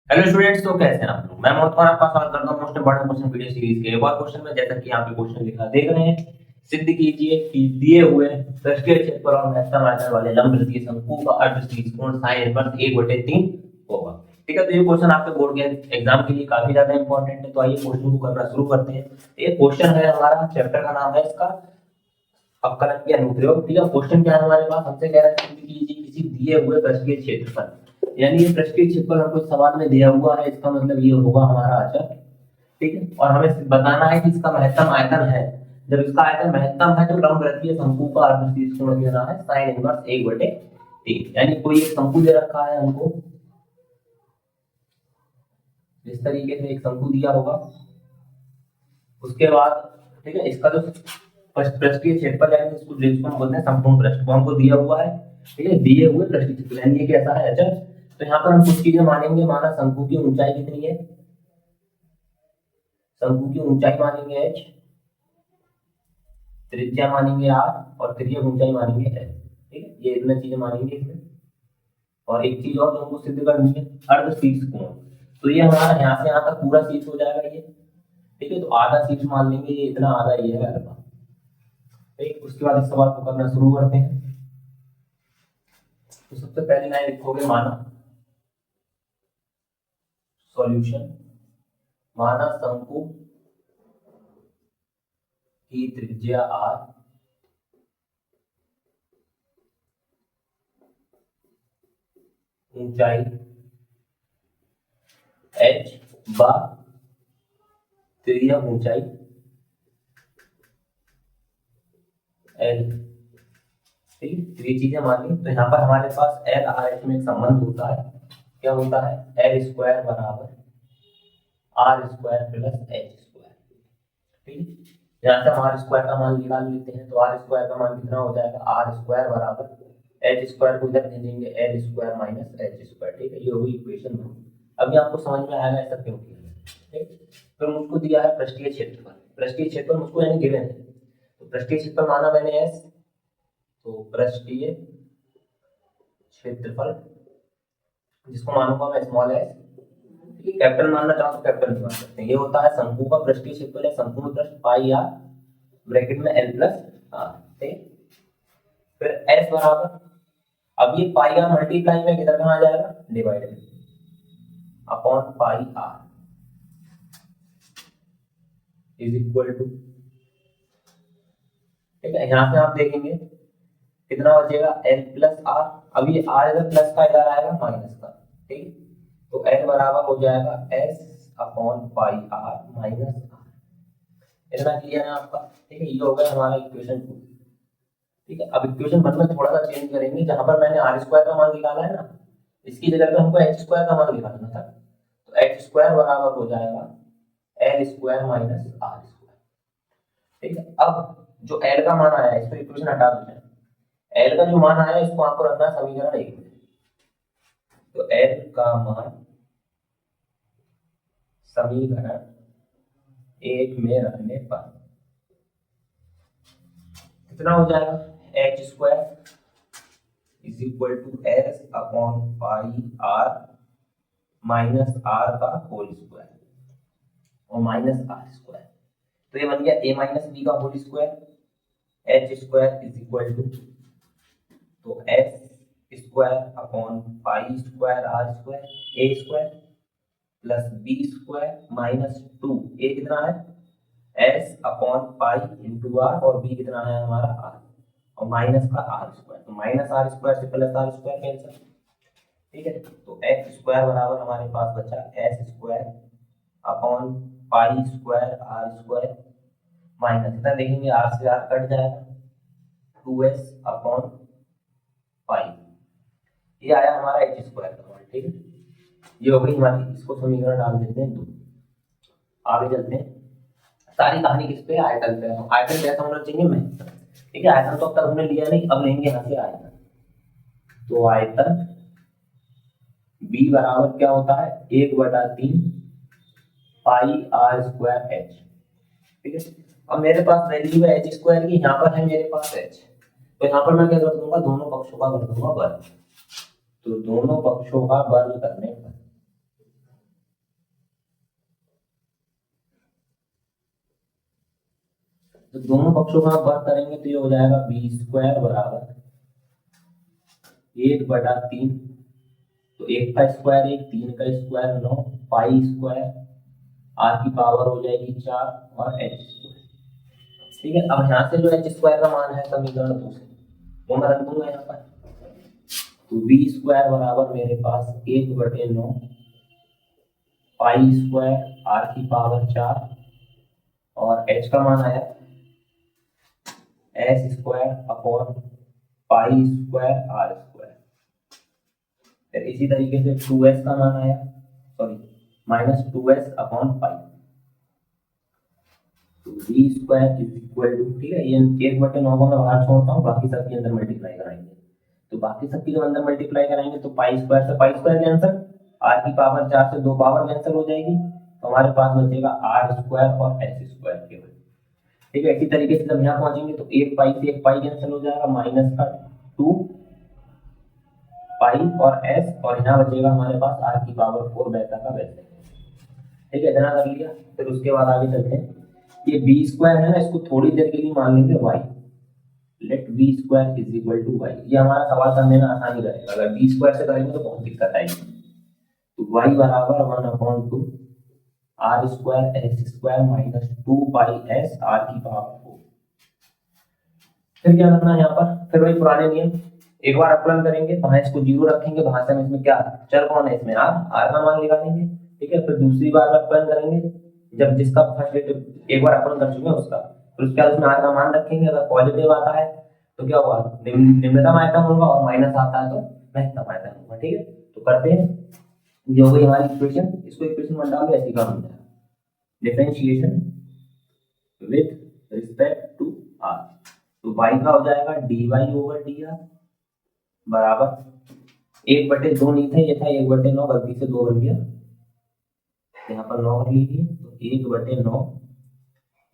Hello students, तो कैसे हैं आप लोग। मैं मोहम्मद खान आपका स्वागत करता हूं most important question video series के एक और क्वेश्चन में। जैसा कि यहाँ पे क्वेश्चन लिखा देख रहे हैं, सिद्ध कीजिए कि दिए हुए पृष्ठीय क्षेत्रफल और महत्तम आयतन वाले लंबवृत्तीय शंकु का अर्धशीर्ष कोण sin इनवर्स 1/3 होगा। ठीक है, तो ये क्वेश्चन आपके बोर्ड के एग्जाम के लिए काफी ज्यादा इंपॉर्टेंट है। तो आइए क्वेश्चन को करना शुरू करते हैं। ये क्वेश्चन है, हमारा चैप्टर का नाम है इसका अवकलन के अनुप्रयोग। ठीक है, क्वेश्चन क्या है हमारे पास, हमसे कह रहा है कि किसी दिए हुए पृष्ठीय क्षेत्रफल, यानी ये पृष्ठीय क्षेत्रफल हमको सवाल में दिया हुआ है, इसका मतलब ये होगा हमारा अचर। ठीक है, और हमें बताना है कि इसका महत्तम आयतन है। जब इसका आयतन महत्तम है तो लंबवृत्तीय शंकु का अर्धशीर्ष कोण देना है sin इनवर्स 1/3। यानी कोई एक शंकु दे रखा है हमको, इस तरीके से एक शंकु दिया होगा। उसके बाद ठीक है, इसका जो पृष्ठीय क्षेत्रफल यानी जिसको हम बोलते हैं संपूर्ण पृष्ठ, वो हमको दिया हुआ है। ठीक है, दिए हुए पृष्ठीय क्षेत्रफल यानी ये कैसा है, अचर। तो यहाँ पर हम कुछ चीजें मानेंगे। माना शंकु की ऊंचाई कितनी है, शंकु की ऊंचाई मानेंगे h, त्रिज्या मानेंगे r और त्रिज्या ऊंचाई मानेंगे l। ठीक है, ये इतना चीजें मानेंगे इसमें। और एक चीज और जो हमको सिद्ध करनी है, अर्धशीर्ष कोण। तो ये हमारा यहाँ से यहाँ तक पूरा शीर्ष हो जाएगा ये। ठीक है, तो आधा शीर्ष मान लेंगे, ये इतना आधा ये है अल्फा। ठीक, उसके बाद इस सवाल को करना शुरू करते हैं। तो सबसे पहले लाइन लिखोगे, माना सॉल्यूशन, माना शंकु की त्रिज्या r, ऊंचाई h व त्रिज्या ऊंचाई l। ठीक है, तो ये चीजें मानी। तो यहाँ पर हमारे पास एल आर एच में एक संबंध होता है। क्या होता है, एल स्क्वायर बराबर R square plus H square. ठीक है, यहाँ से हम आर स्क्वायर का मान निकाल लेते हैं। तो आर स्क्वायर का मान कितना हो जाएगा, आर स्क्वायर बराबर एच स्क्वायर को इधर भेजेंगे, L square minus H square. ठीक है, ये होगी इक्वेशन 2। अभी आपको समझ में आएगा ऐसा क्यों किया। ठीक, फिर मुझको दिया है पृष्ठीय क्षेत्रफल। पृष्ठीय क्षेत्रफल मुझको यानी गिवन है, तो पृष्ठीय क्षेत्रफल माना मैंने एस, तो पृष्ठीय क्षेत्रफल जिसको मानूंगा मैं स्मॉल एस। ठीक है, कैपिटल मानना चाहो तो कैपिटल भी मान सकते हैं। ये होता है शंकु का पृष्ठीय क्षेत्रफल है संपूर्ण पृष्ठ पाई आर ब्रैकेट में एल प्लस आर। ठीक, फिर एस बराबर, अब ये पाई आर मल्टीप्लाई में किधर कहाँ आ जाएगा, डिवाइड में upon pi R is equal to. ठीक है, यहां से आप देखेंगे कितना बचेगा, एल प्लस आर। अब ये आर इधर प्लस का इधर आएगा माइनस का। ठीक, तो एल बराबर हो जाएगा S upon pi R minus R. इतना क्लियर है आपका। ठीक है, ये हो गया हमारा इक्वेशन 2। ठीक है, अब इक्वेशन 1 में थोड़ा सा चेंज करेंगे। जहां पर मैंने आर स्क्वायर का मान निकाला है ना, इसकी जगह पे हमको एच स्क्वायर का मान निकालना था। तो एच स्क्वायर बराबर हो जाएगा L square minus R square. ठीक है, अब जो एल का मान आया है इसको इक्वेशन हटा दो। एल का जो मान आया इसको आपको रखना है समीकरण 1 में। तो एल का मान समीकरण 1 में रखने पर कितना हो जाएगा, H square is equal to S upon pi R minus R का होल स्क्वायर और माइनस आर स्क्वायर। तो ये बन गया ए माइनस बी का whole square. H square is equal to, तो S square upon pi square R square A square plus B square minus 2 A कितना है S upon pi into R और B कितना है हमारा आर और minus का आर स्क्वायर। तो माइनस आर स्क्वायर से प्लस आर स्क्वायर कैंसिल। ठीक है, तो एक्स स्क्वायर बराबर हमारे पास बचा S square upon pi square R square minus इतना देखेंगे आर से आर कट जाएगा 2s अपॉन पाई। ये आया हमारा एच स्क्वायर का मान। ठीक है, ये हो गई हमारी, इसको समीकरण डाल देते हैं 2। आगे चलते हैं। सारी कहानी किस पे, आयतन पे। आयतन कैसा होना चाहिए मैं। ठीक है, आयतन तो अब तक हमने लिया नहीं, अब लेंगे यहाँ से आयतन। तो आयतन b बराबर क्या होता है, 1/3 पाई आर स्क्वायर एच। ठीक है, अब मेरे पास वैल्यू है एच स्क्वायर की, यहाँ पर है मेरे पास एच। तो यहाँ पर मैं क्या कर दूंगा, दोनों पक्षों का कर दूंगा वर्ग। तो दोनों पक्षों का वर्ग करने पर तो दोनों पक्षों में आप वर्क करेंगे तो ये हो जाएगा बी स्क्वायर बराबर 1/3, तो 1 का स्क्वायर 1, 3 का स्क्वायर 9, पाई स्क्वायर आर की पावर हो जाएगी 4 और एच स्क्वायर। ठीक है, अब यहाँ से जो एच स्क्वायर का मान है समीकरण 2 से वो मैं रख दूंगा यहाँ पर, तो बी स्क्वायर बराबर मेरे पास 1/9 पाई स्क्वायर आर की पावर 4 और एच का मान आया S square upon pi square R square. फिर इसी तरीके से 2s का मान आया, सॉरी -2s अपॉन पाई, तो v square is equal to, ठीक है, ये 1/9 को मैं बाहर छोड़ता हूँ, बाकी सबके अंदर मल्टीप्लाई कराएंगे, तो बाकी सबकी जब अंदर मल्टीप्लाई कराएंगे तो पाई स्क्वायर से पाई स्क्वायर कैंसिल, आर की पावर 4 से 2 पावर कैंसिल हो जाएगी, तो हमारे पास बचेगा आर स्क्वायर और एच स्क्वायर केवल। ठीक है, इसी तरीके से जब यहाँ पहुंचेंगे तो 1 पाई से 1 पाई कैंसिल हो जाएगा, माइनस का 2 पाई और एस, और यहाँ बचेगा हमारे पास आर की पावर 4 वैसा का वैसे। ठीक है, इतना कर लिया। फिर उसके बाद आगे चलते हैं, ये बी स्क्वायर है ना, इसको थोड़ी देर के लिए मान लेंगे Y, let B square is equal to Y, ये हमारा सवाल करने में आसानी रहेगा, अगर बी स्क्वायर से करेंगे तो बहुत दिक्कत आएगी। तो वाई बराबर 1/2 R square H square minus 2 pi S R की पावर 4। फिर क्या करना है यहाँ पर, फिर वही पुराने नियम, एक बार अपलन करेंगे, वहां इसको 0 रखेंगे, वहां से हम इसमें क्या चर कौन है, इसमें आर का मान निकालेंगे। ठीक है, फिर दूसरी बार अपलन करेंगे, जब जिसका फर्स्ट एक बार अपलन कर चुके हैं उसका, फिर उसके बाद उसमें आर का मान रखेंगे, अगर पॉजिटिव आता है तो क्या हुआ, निम्नतम आयतन होगा, और माइनस आता है तो महत्तम आयतन होगा। ठीक है, तो करते हैं, ये हो गई हमारी इक्वेशन, इसको इक्वेशन में डाल दो, ऐसी काम हो जाएगा, differentiation with respect to R, तो y का हो जाएगा dy/dr बराबर 1/2 नहीं था, ये था 1/9, गलती से 2 बन गया, यहाँ पर 9 कर लीजिए, तो 1/9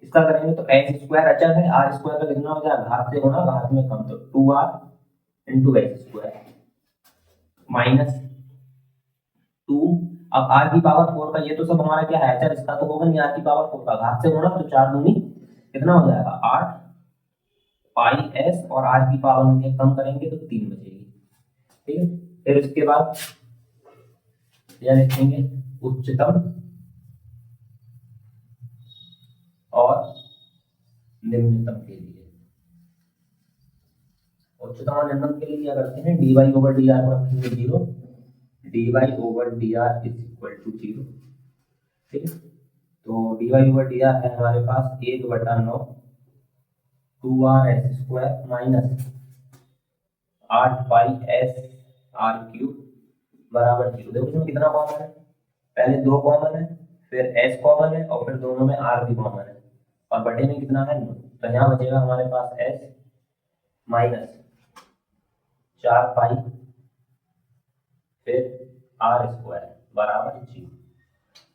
इसका करेंगे तो एच स्क्वायर अचर है, आर स्क्वायर का कितना हो जाएगा, घात से होना, घात में कम, तो 2r into H square minus 2, अब आर की पावर 4 का ये तो सब हमारा क्या है अचर, इसका तो होगा नहीं, आर की पावर 4 का घात से होना, तो 4 दूनी कितना हो जाएगा 8 पाई एस, और आर की पावर में कम करेंगे तो 3 बचेगी। ठीक है, फिर उसके बाद यह लिखेंगे उच्चतम और निम्नतम के लिए, उच्चतम और निम्नतम के लिए क्या करते हैं, dy/dr को रखेंगे 0, dy/dr इज इक्वल टू 0। ठीक है, तो dy/dr है हमारे पास 1/9 2r S square minus 8 pi S are cube बराबर 0। देखो इसमें कितना कॉमन है, पहले 2 कॉमन है, फिर s कॉमन है, और फिर दोनों में r भी कॉमन है, और बटे में कितना है 9, तो यहाँ बचेगा हमारे पास s माइनस 4 पाई फिर r स्क्वायर बराबर 0।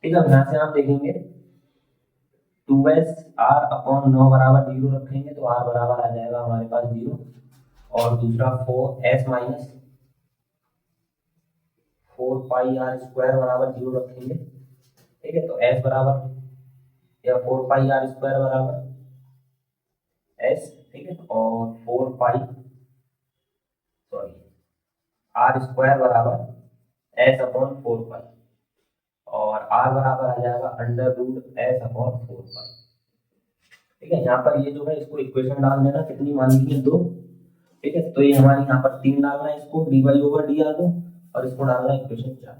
ठीक है, यहाँ से आप देखेंगे 2s r अपॉन 9 बराबर 0 रखेंगे, तो r बराबर आ जाएगा हमारे पास 0, और दूसरा 4s माइनस 4 पाई r स्क्वायर बराबर 0 रखेंगे। ठीक है, तो s बराबर या 4 पाई r स्क्वायर बराबर s, ठीक है, और 4 पाई सॉरी r स्क्वायर बराबर s अपॉन 4 पाई, और r बराबर आ जाएगा √s अपॉन 4 पाई। ठीक है, यहाँ पर ये जो है इसको इक्वेशन डाल देना, कितनी मान लीजिए 2। ठीक है, तो ये हमारे यहाँ पर 3 डालना है, इसको dy/dr को, और इसको डालना है इक्वेशन 4।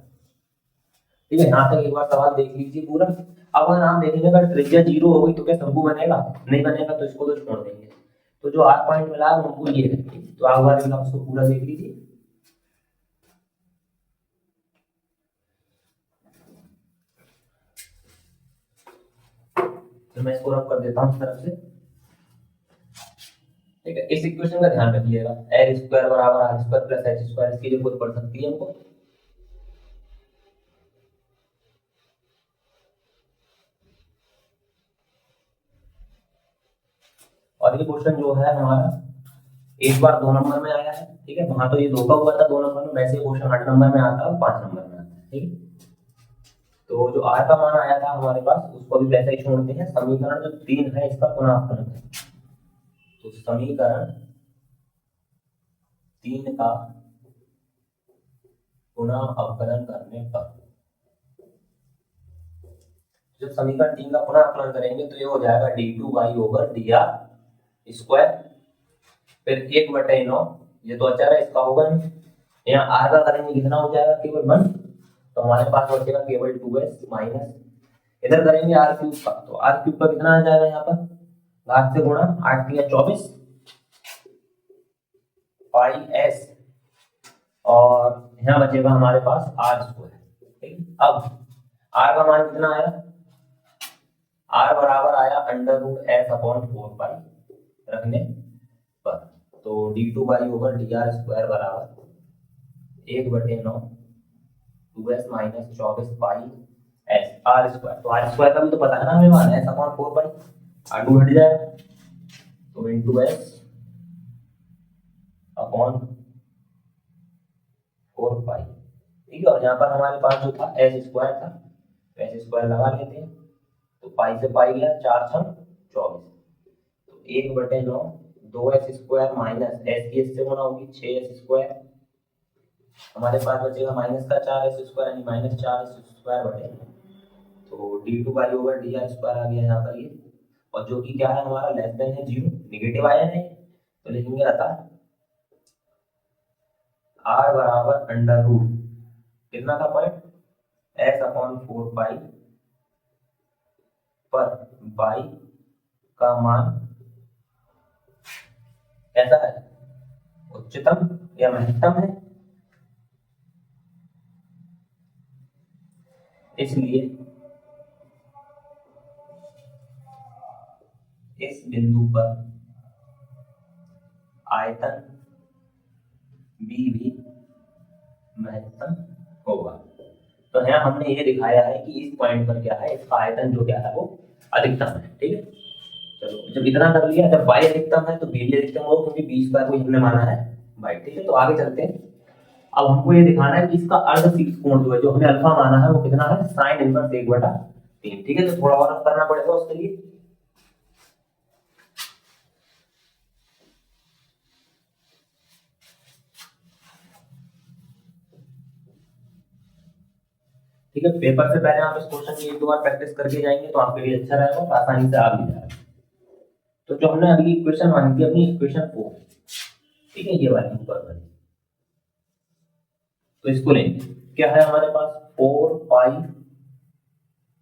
ठीक है, यहाँ तक एक बार सवाल देख लीजिए पूरा। अब अगर आप देखेंगे अगर त्रिज्या 0 हो गई तो क्या शंकु बनेगा, नहीं बनेगा, तो इसको तो छोड़ देंगे, तो जो आर पॉइंट मिला है हमको ये है, तो आप बार आप उसको पूरा देख लीजिए। तो मैं इसको रब कर देता हूँ इस तरफ से। ठीक है, इस इक्वेशन का ध्यान रखिएगा, एल स्क्वायर बराबर R square plus H square, इसकी जरूरत पड़ सकती है हमको। और ये क्वेश्चन जो है हमारा एक बार 2 नंबर में आया है। ठीक है, वहां तो ये 2 का हुआ था 2 नंबर में, वैसे क्वेश्चन 8 नंबर में आता है और 5 नंबर में आता है। ठीक है, तो जो r का मान आया था हमारे पास उसको भी वैसे ही छोड़ते हैं। समीकरण जो 3 है इसका पुनः अवकलन है, तो समीकरण 3 का पुनः अवकलन करने पर, जब समीकरण 3 का पुनः अवकलन करेंगे तो ये हो जाएगा d2y/dr स्क्वायर, फिर 1/9, ये तो अचर है इसका होगा नहीं, यहाँ r का करेंगे कितना हो जाएगा केवल 1, तो हमारे पास बचेगा केवल 2s माइनस, इधर करेंगे r क्यूब का, तो r क्यूब का कितना आ जाएगा यहाँ पर घात से गुणा 8 × 24 पाई s, और यहाँ बचेगा हमारे पास r स्क्वायर। ठीक, अब r का मान कितना आया, r बराबर आया √s/4 पाई रखने पर, तो d2y/dr स्क्वायर बराबर 1/9 2s माइनस 24 पाई s r स्क्वायर, तो r स्क्वायर का भी तो पता है ना हमें मान s/4 पाई, r2 हट जाएगा तो इंटू s/4 पाई। ठीक है, और यहाँ पर हमारे पास जो था s स्क्वायर था, तो s स्क्वायर लगा लेते हैं, तो पाई से पाई गया 4 × 24, तो 1/9 2s स्क्वायर माइनस s की s से गुणा होगी 6s स्क्वायर, हमारे पास बचेगा माइनस का 4s स्क्वायर यानी माइनस 4s स्क्वायर बटे, तो d2y/dr स्क्वायर आ गया यहाँ पर ये, और जो कि क्या है हमारा लेस देन है 0, निगेटिव आया नहीं, तो लिखेंगे अतः r बराबर अंडर रूट कितना था पॉइंट s/4 पाई पर y का मान कैसा है, उच्चतम या महत्तम है, इसलिए इस बिंदु पर आयतन b भी महत्तम होगा। तो यहाँ हमने ये दिखाया है कि इस पॉइंट पर क्या है, इसका आयतन जो क्या है वो अधिकतम है। ठीक है, चलो जब इतना कर लिया, जब y अधिकतम है तो b भी अधिकतम होगा, क्योंकि b स्क्वायर को हमने माना है y। ठीक है, तो आगे चलते हैं। अब हमको ये दिखाना है कि इसका अर्धशीर्ष कोण जो है, जो हमने अल्फा माना है, वो कितना है sin इनवर्स 1/3। ठीक है, तो थोड़ा और करना पड़ेगा उसके लिए। ठीक है, पेपर से पहले आप इस क्वेश्चन की 1-2 बार प्रैक्टिस करके जाएंगे तो आपके लिए अच्छा रहेगा, तो आसानी से आ भी जाएगा। तो जो हमने अभी इक्वेशन मानी थी अपनी इक्वेशन 4, ठीक है, ये वाली ऊपर वाली, तो इसको लेंगे, क्या है हमारे पास 4 पाई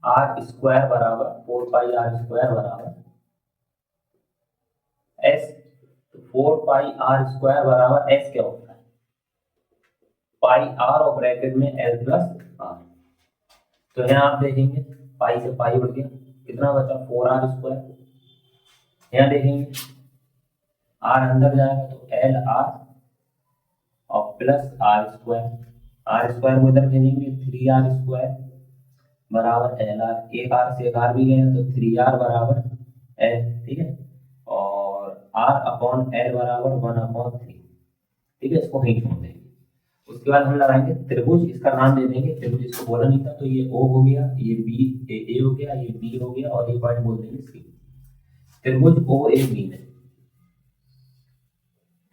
r स्क्वायर बराबर 4 पाई r स्क्वायर बराबर s, तो 4 पाई r स्क्वायर बराबर s क्या होता है पाई r और ब्रैकेट में l प्लस r, तो यहाँ आप देखेंगे पाई से पाई बढ़ गया, कितना बचा 4r स्क्वायर, यहाँ देखेंगे r अंदर जाएगा तो l r और plus r square, r square को इधर भेजेंगे 3r स्क्वायर बराबर l r, एक r से एक r भी गया तो 3r बराबर l। ठीक है, और r/l बराबर 1/3। ठीक है, इसको वहीं छोड़ देंगे। उसके बाद हम लगाएंगे त्रिभुज, इसका नाम दे देंगे त्रिभुज, इसको बोला नहीं था, तो ये O हो गया, ये B A हो गया, ये B हो गया, और ये पॉइंट बोल देंगे C। त्रिभुज OAB में,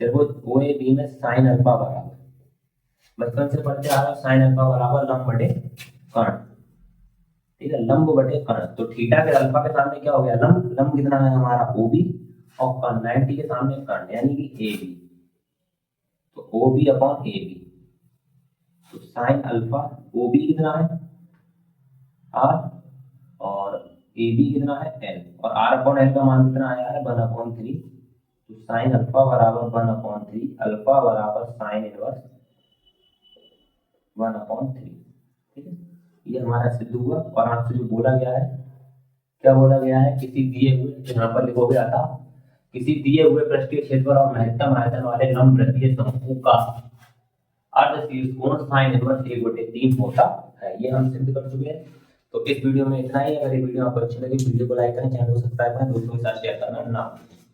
त्रिभुज OAB में sin अल्फा बराबर, बचपन से पढ़ते आ रहे हो, sin अल्फा बराबर लंब बटे कर्ण। ठीक है, लंब बटे कर्ण, तो थीटा के अल्फा के सामने क्या हो गया लंब, लंब कितना है हमारा OB, और कर्ण 90 के सामने कर्ण यानी कि AB, तो OB/AB, तो साइन अल्फा OB कितना है R और AB कितना है L, और R/L का मान कितना आया है 1/3, तो साइन अल्फा बराबर 1/3, अल्फा बराबर साइन इनवर्स 1/3। ठीक है, ये हमारा सिद्ध हुआ। और आपसे जो बोला गया है, क्या बोला गया है, किसी दिए हुए, यहाँ पर लिखोगे आता, किसी दिए हुए पृष्ठीय क्षेत्रफल और महत्तम आयतन वाले लंब वृत्तीय समूह का अर्धशीर्ष कोण sin इनवर्स 1/3 होता है, ये हम सिद्ध कर चुके हैं। तो इस वीडियो में इतना ही। अगर ये वीडियो आपको अच्छी लगी, वीडियो को लाइक करें, चैनल को सब्सक्राइब करें, दोस्तों के साथ शेयर करना ना भूलें।